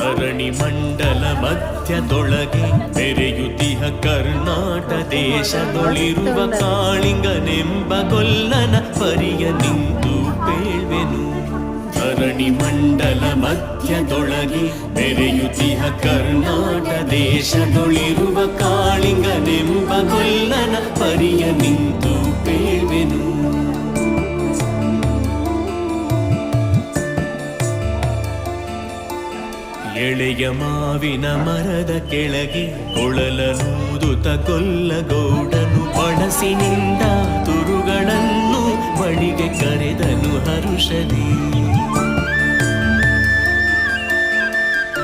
ಧರಣಿ ಮಂಡಲ ಮಧ್ಯದೊಳಗೆ ಬೆರೆಯುತಿಹ ಕರ್ನಾಟ ದೇಶದೊಳಿರುವ ಕಾಳಿಂಗನೆಂಬ ಗೊಲ್ಲನ ಪರಿಯ ನಿಂತು ಪೇಳ್ವೆನು. ಧರಣಿ ಮಂಡಲ ಮಧ್ಯದೊಳಗೆ ಬೆರೆಯುತಿಹ ಕರ್ನಾಟ ದೇಶದೊಳಿರುವ ಕಾಳಿಂಗನೆಂಬ ಗೊಲ್ಲನ ಪರಿಯ ನಿಂತು ಪೇಳ್ವೆನು. ಎಳೆಯ ಮಾವಿನ ಮರದ ಕೆಳಗೆ ಕೊಳಲನೂದುತ ಕೊಲ್ಲಗೌಡನು ಬಳಸಿನಿಂದ ತುರುಗಳನ್ನು ಬಳಿಗೆ ಕರೆದನು ಹರುಷದಿ.